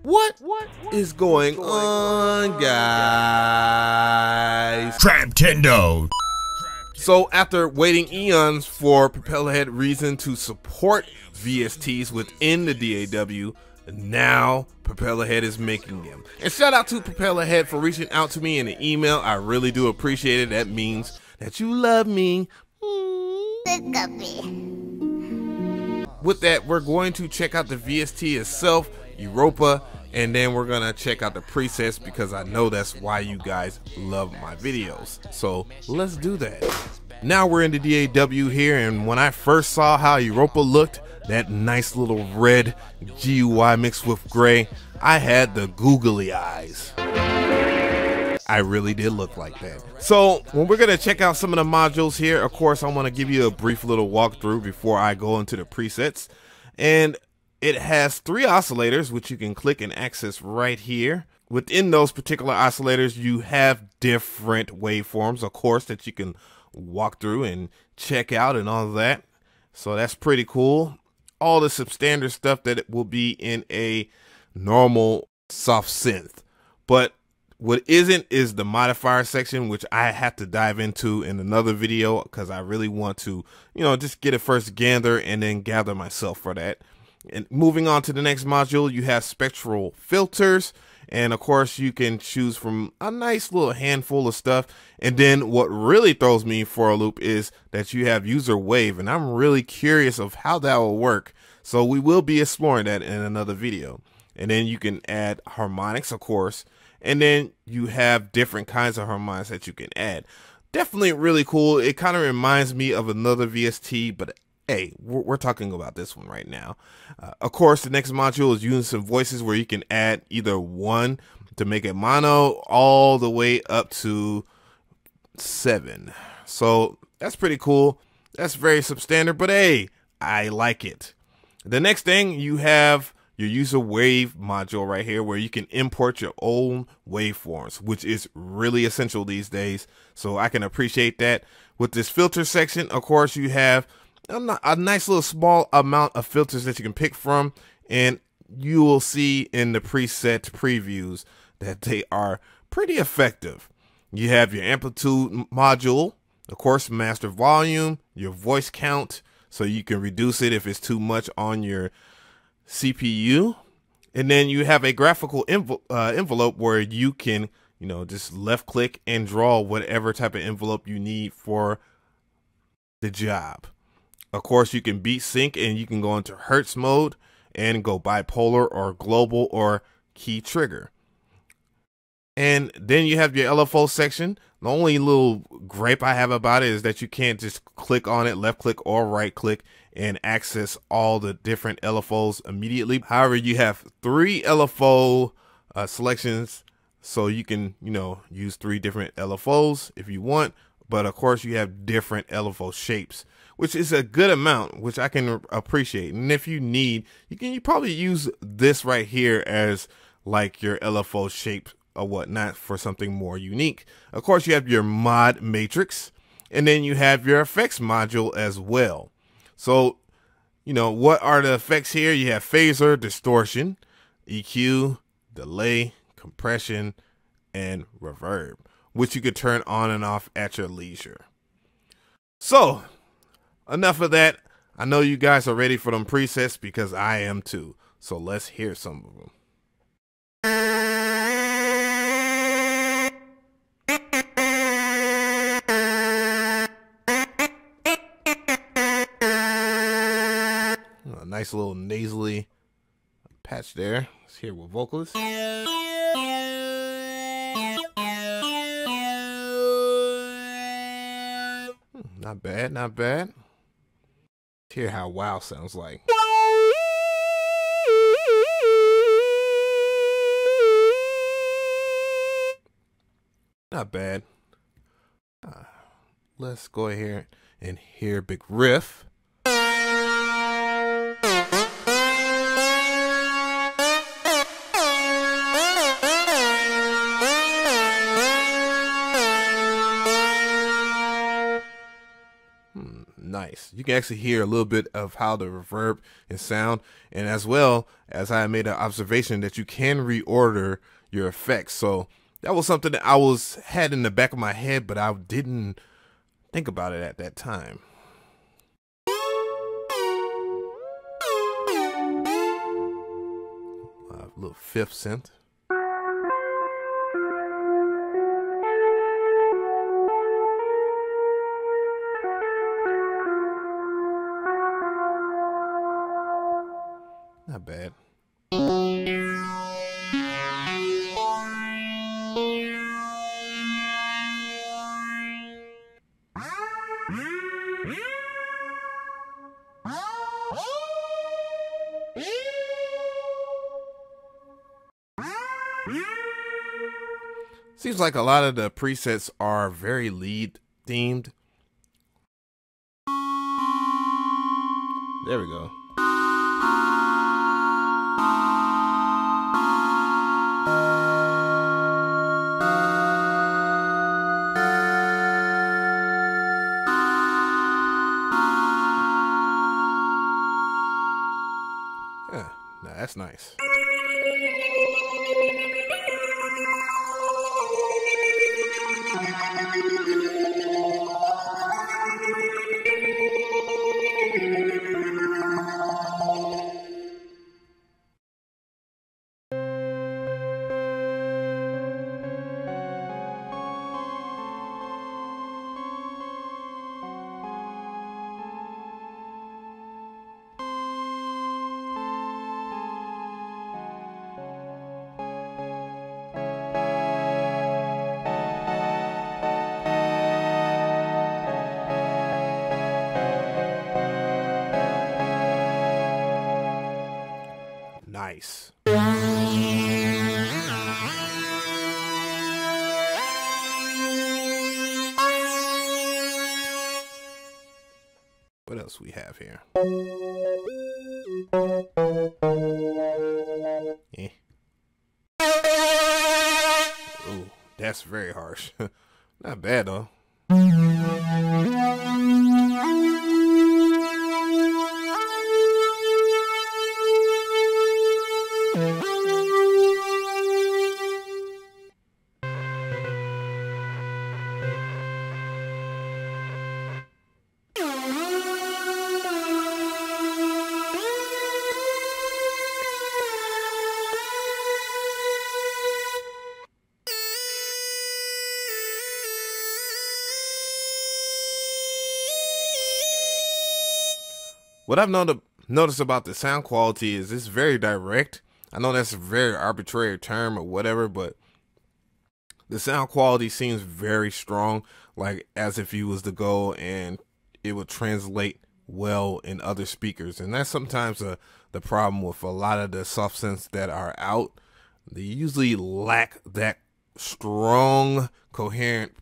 What is going on, guys? Traptendo. So after waiting eons for Propellerhead Reason to support VSTs within the DAW, now Propellerhead is making them. And shout out to Propellerhead for reaching out to me in an email. I really do appreciate it. That means that you love me. With that, we're going to check out the VST itself, Europa, and then we're gonna check out the presets because I know that's why you guys love my videos. So let's do that. Now we're in the DAW here, and when I first saw how Europa looked, that nice little red GUI mixed with gray, I had the googly eyes. I really did look like that. So when we're gonna check out some of the modules here, of course, I want to give you a brief little walkthrough before I go into the presets. And it has 3 oscillators, which you can click and access right here. Within those particular oscillators, you have different waveforms, of course, that you can walk through and check out and all of that. So that's pretty cool. All the substandard stuff that it will be in a normal soft synth. But what isn't is the modifier section, which I have to dive into in another video because I really want to, just get a first gander and then gather myself for that. And moving on to the next module, you have Spectral Filters. And of course, you can choose from a nice little handful of stuff. And then what really throws me for a loop is that you have user wave. And I'm really curious of how that will work. So we will be exploring that in another video. And then you can add harmonics, of course. And then you have different kinds of harmonics that you can add. Definitely really cool. It kind of reminds me of another VST, but hey, we're talking about this one right now. Of course, the next module is Unison Voices, where you can add either 1 to make it mono all the way up to 7. So that's pretty cool. That's very substandard, but hey, I like it. The next thing, you have your user wave module right here, where you can import your own waveforms, which is really essential these days. So I can appreciate that. With this filter section, of course, you have a nice little small amount of filters that you can pick from, and you will see in the preset previews that they are pretty effective. You have your amplitude module, of course, master volume, your voice count, so you can reduce it if it's too much on your CPU. And then you have a graphical envelope where you can, just left click and draw whatever type of envelope you need for the job. Of course, you can beat sync and you can go into Hertz mode and go bipolar or global or key trigger. And then you have your LFO section. The only little gripe I have about it is that you can't just click on it, left click or right click, and access all the different LFOs immediately. However, you have 3 LFO selections, so you can, use 3 different LFOs if you want. But of course, you have different LFO shapes, which is a good amount, which I can appreciate. And if you need, you probably use this right here as like your LFO shape or whatnot for something more unique. Of course, you have your mod matrix, and then you have your effects module as well. So, what are the effects here? You have phaser, distortion, EQ, delay, compression, and reverb, which you could turn on and off at your leisure. So, enough of that. I know you guys are ready for them presets because I am too. So let's hear some of them. A nice little nasally patch there. Let's hear what vocalist. Not bad, not bad. Let's hear how wow sounds like. Not bad. Let's go ahead and hear big riff. Nice. nice. You can actually hear a little bit of how the reverb and sound, and as well as I made an observation that you can reorder your effects. So that was something that I had in the back of my head, but I didn't think about it at that time. A little Vst Synth. Not bad. Seems like a lot of the presets are very lead themed. There we go. Yeah, now that's nice. Nice. What else we have here? Eh. Ooh, that's very harsh. Not bad though. What I've noticed about the sound quality is it's very direct. I know that's a very arbitrary term or whatever, but the sound quality seems very strong, like as if you was to go and it would translate well in other speakers. And that's sometimes the problem with a lot of the soft synths that are out. They usually lack that strong, coherent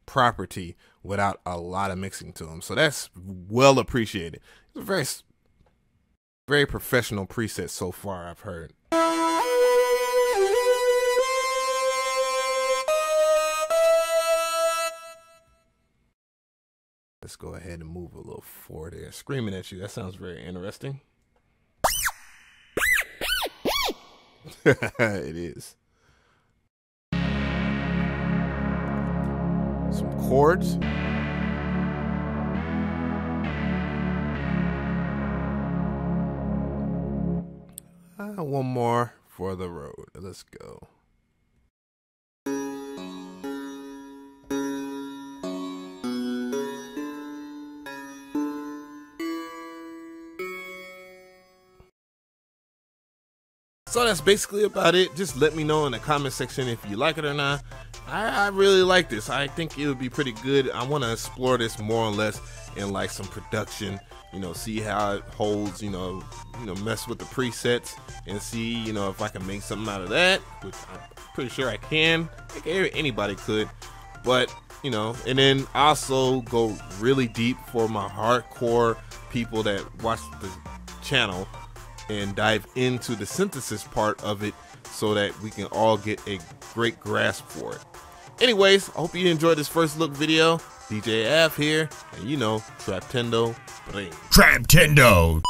property without a lot of mixing to them. So that's well appreciated. It's a very, very professional preset so far, I've heard. Let's go ahead and move a little forward there. Screaming at you, that sounds very interesting. It is. Some chords. One more for the road. Let's go. So that's basically about it. Just let me know in the comment section if you like it or not. I really like this. I think it would be pretty good. I want to explore this more or less in like some production, you know, see how it holds, you know, mess with the presets and see, you know, if I can make something out of that, which I'm pretty sure I can. I think anybody could, but you know, and then also go really deep for my hardcore people that watch the channel and dive into the synthesis part of it so that we can all get a great grasp for it. Anyways, I hope you enjoyed this first look video. DJ F here, and you know, Traptendo, bring. Traptendo.